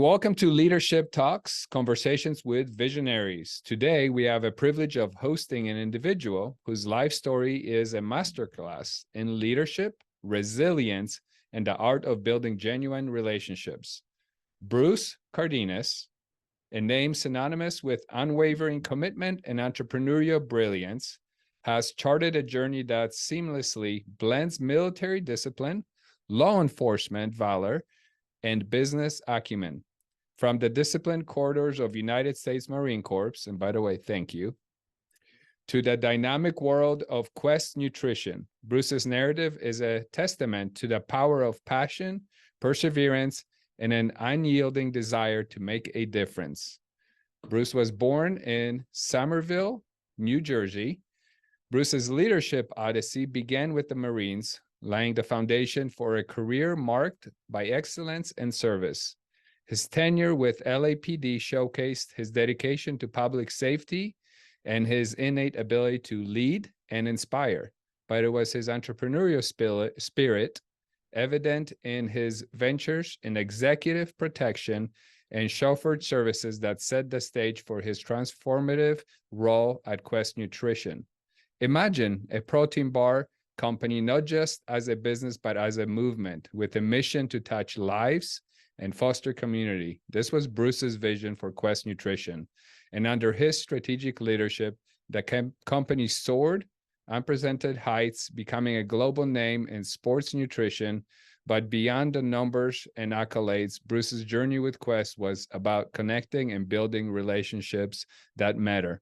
welcome to Leadership Talks, Conversations with Visionaries. Today, we have a privilege of hosting an individual whose life story is a masterclass in leadership, resilience, and the art of building genuine relationships. Bruce Cardenas, a name synonymous with unwavering commitment and entrepreneurial brilliance, has charted a journey that seamlessly blends military discipline, law enforcement valor, and business acumen. From the disciplined corridors of United States Marine Corps, and by the way, thank you, to the dynamic world of Quest Nutrition, Bruce's narrative is a testament to the power of passion, perseverance, and an unyielding desire to make a difference. Bruce was born in Somerville, New Jersey. Bruce's leadership odyssey began with the Marines, laying the foundation for a career marked by excellence and service. His tenure with LAPD showcased his dedication to public safety and his innate ability to lead and inspire, but it was his entrepreneurial spirit evident in his ventures in executive protection and chauffeured services that set the stage for his transformative role at Quest Nutrition. Imagine a protein bar company not just as a business, but as a movement with a mission to touch lives and foster community. This was Bruce's vision for Quest Nutrition. And under his strategic leadership, the company soared unprecedented heights, becoming a global name in sports nutrition. But beyond the numbers and accolades, Bruce's journey with Quest was about connecting and building relationships that matter.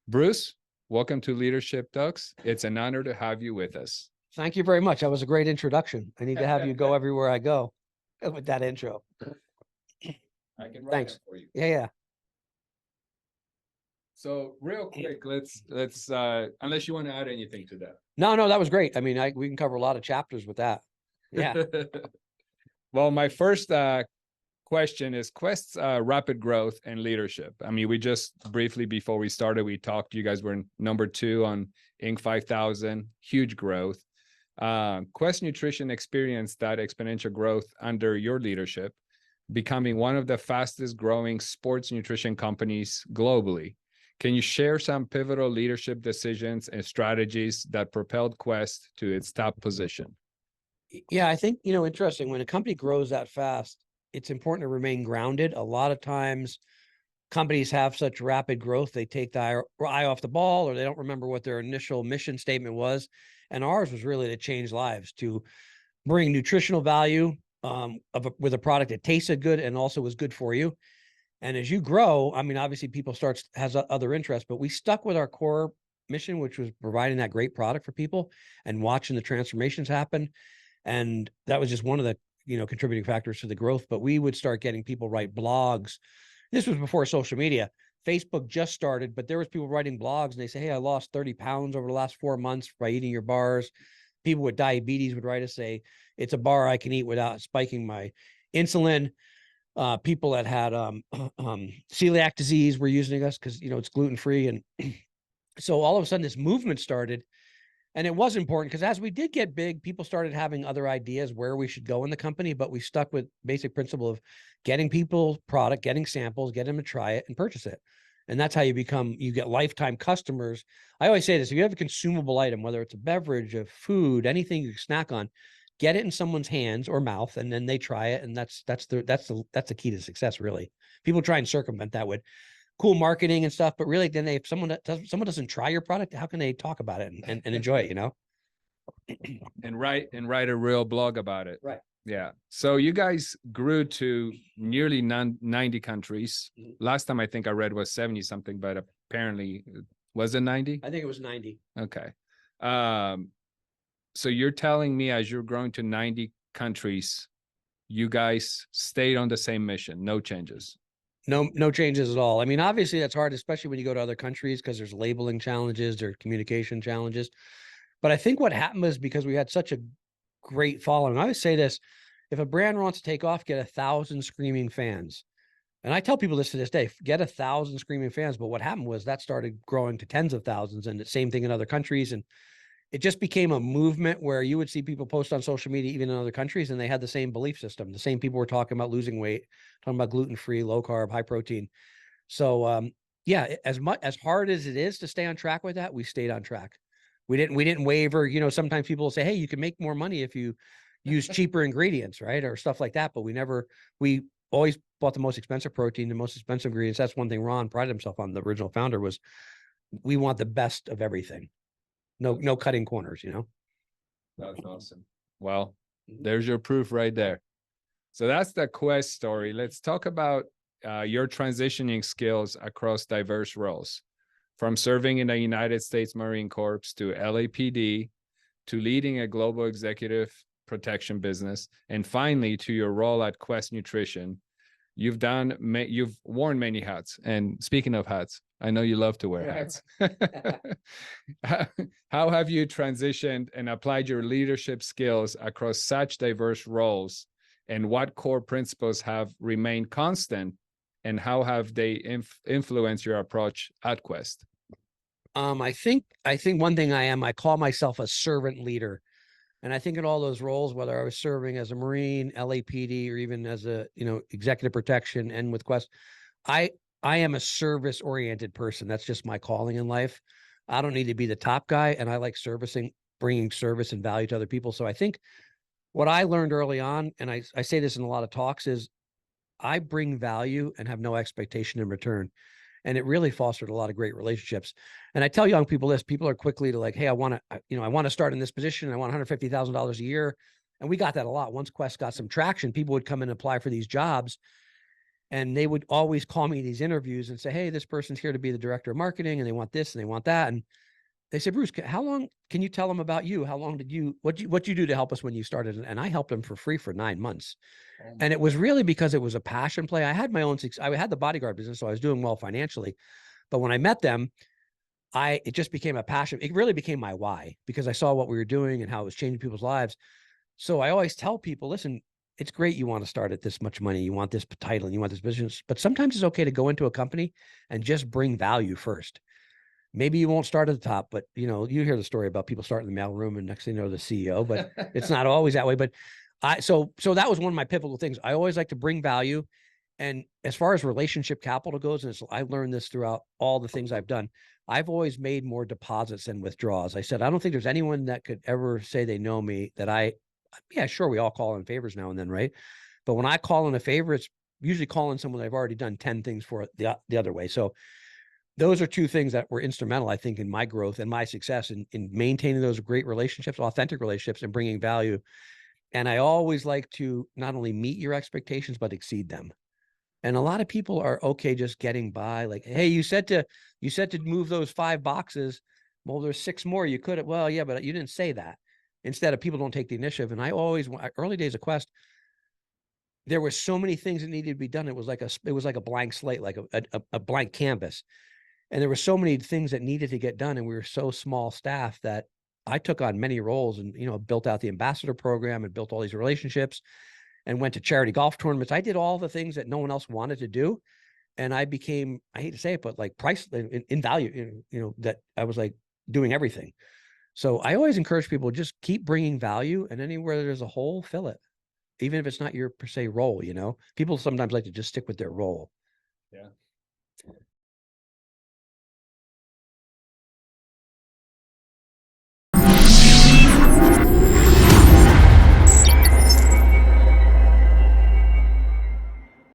Bruce, welcome to Leadership Talks. It's an honor to have you with us. Thank you very much. That was a great introduction. I need to have you go everywhere I go with that intro. I can write Thanks. it for you. Yeah. So real quick, let's unless you want to add anything to that. No, that was great. I mean, we can cover a lot of chapters with that. Yeah. Well, my first question is Quest's rapid growth and leadership. I mean, we just briefly before we started, we talked, you guys were number 2 on Inc. 5000, huge growth. Quest Nutrition experienced that exponential growth under your leadership, becoming one of the fastest growing sports nutrition companies globally. Can you share some pivotal leadership decisions and strategies that propelled Quest to its top position? Yeah, I think, interesting. When a company grows that fast, it's important to remain grounded. A lot of times companies have such rapid growth, they take the eye off the ball, or they don't remember what their initial mission statement was. And ours was really to change lives, to bring nutritional value with a product that tasted good and also was good for you. And as you grow, I mean, obviously people has other interests, but we stuck with our core mission, which was providing that great product for people and watching the transformations happen. And that was just one of the, contributing factors to the growth. But we would start getting people write blogs. This was before social media. Facebook just started, but there was people writing blogs and they say, hey, I lost 30 pounds over the last 4 months by eating your bars. People with diabetes would write us, say, it's a bar I can eat without spiking my insulin. People that had celiac disease were using us because, it's gluten-free. And so all of a sudden this movement started. And it was important because as we did get big, people started having other ideas where we should go in the company, but we stuck with basic principle of getting people product, getting samples, get them to try it and purchase it. And that's how you get lifetime customers. I always say this, if you have a consumable item, whether it's a beverage, a food, anything you can snack on, get it in someone's hands or mouth, and then they try it. And that's the key to success, really. People try and circumvent that with cool marketing and stuff, but really then if someone doesn't try your product, how can they talk about it and enjoy it, and write a real blog about it. Right. Yeah. So you guys grew to nearly 90 countries. Last time I think I read was 70 something, but apparently was it 90? I think it was 90. Okay. So you're telling me as you're growing to 90 countries, you guys stayed on the same mission, no changes? No changes at all. I mean, obviously that's hard, especially when you go to other countries because there's labeling challenges, there's communication challenges. But I think what happened was because we had such a great following. I always say this, if a brand wants to take off, get 1,000 screaming fans. And I tell people this to this day, get 1,000 screaming fans. But what happened was that started growing to tens of thousands, and the same thing in other countries. And it just became a movement where you would see people post on social media, even in other countries, and they had the same belief system. The same people were talking about losing weight, talking about gluten-free, low carb, high protein. So, yeah, as hard as it is to stay on track with that, we stayed on track. We didn't waver. You know, sometimes people will say, hey, you can make more money if you use cheaper ingredients, right? Or stuff like that. But we always bought the most expensive protein, the most expensive ingredients. That's one thing Ron prided himself on, the original founder, was we want the best of everything. No cutting corners, you know? That's awesome. Well, there's your proof right there. So that's the Quest story. Let's talk about your transitioning skills across diverse roles, from serving in the United States Marine Corps to LAPD, to leading a global executive protection business, and finally to your role at Quest Nutrition. You've worn many hats. And speaking of hats, I know you love to wear hats. How have you transitioned and applied your leadership skills across such diverse roles? And what core principles have remained constant? And how have they influenced your approach at Quest? I think one thing I call myself a servant leader. And I think in all those roles, whether I was serving as a Marine, LAPD, or even as a, executive protection and with Quest, I am a service oriented person. That's just my calling in life. I don't need to be the top guy. And I like bringing service and value to other people. So I think what I learned early on, and I say this in a lot of talks, is I bring value and have no expectation in return. And it really fostered a lot of great relationships. And I tell young people this, people are quickly to like, hey, I want to start in this position. I want $150,000 a year. And we got that a lot. Once Quest got some traction, people would come in and apply for these jobs. And they would always call me these interviews and say, hey, this person's here to be the director of marketing, and they want this and they want that. And they said, Bruce, how long can you tell them about you? How long did what you do to help us when you started? And I helped them for free for 9 months. And it was really because it was a passion play. I had my own, I had the bodyguard business, so I was doing well financially. But when I met them, it just became a passion. It really became my why, because I saw what we were doing and how it was changing people's lives. So I always tell people, listen, it's great you want to start at this much money, you want this title, and you want this business, but sometimes it's okay to go into a company and just bring value first. Maybe you won't start at the top, but you hear the story about people starting in the mailroom and next thing you know, the CEO, but it's not always that way. But so that was one of my pivotal things. I always like to bring value. And as far as relationship capital goes, and I learned this throughout all the things I've done, I've always made more deposits than withdrawals. I said, I don't think there's anyone that could ever say they know me that yeah, sure, we all call in favors now and then, right? But when I call in a favor, it's usually calling someone I've already done 10 things for the other way. So those are two things that were instrumental, I think, in my growth and my success in maintaining those great relationships, authentic relationships, and bringing value. And I always like to not only meet your expectations, but exceed them. And a lot of people are okay just getting by. Like, hey, you said to move those 5 boxes. Well, there's 6 more. You could have. Well, yeah, but you didn't say that. Instead of people don't take the initiative. And I always, early days of Quest, there were so many things that needed to be done. It was like a blank slate, like a blank canvas. And there were so many things that needed to get done. And we were so small staff that I took on many roles and, built out the ambassador program and built all these relationships and went to charity golf tournaments. I did all the things that no one else wanted to do. And I became, I hate to say it, but like price in value, that I was like doing everything. So I always encourage people, just keep bringing value, and anywhere there's a hole, fill it. Even if it's not your per se role, people sometimes like to just stick with their role. Yeah.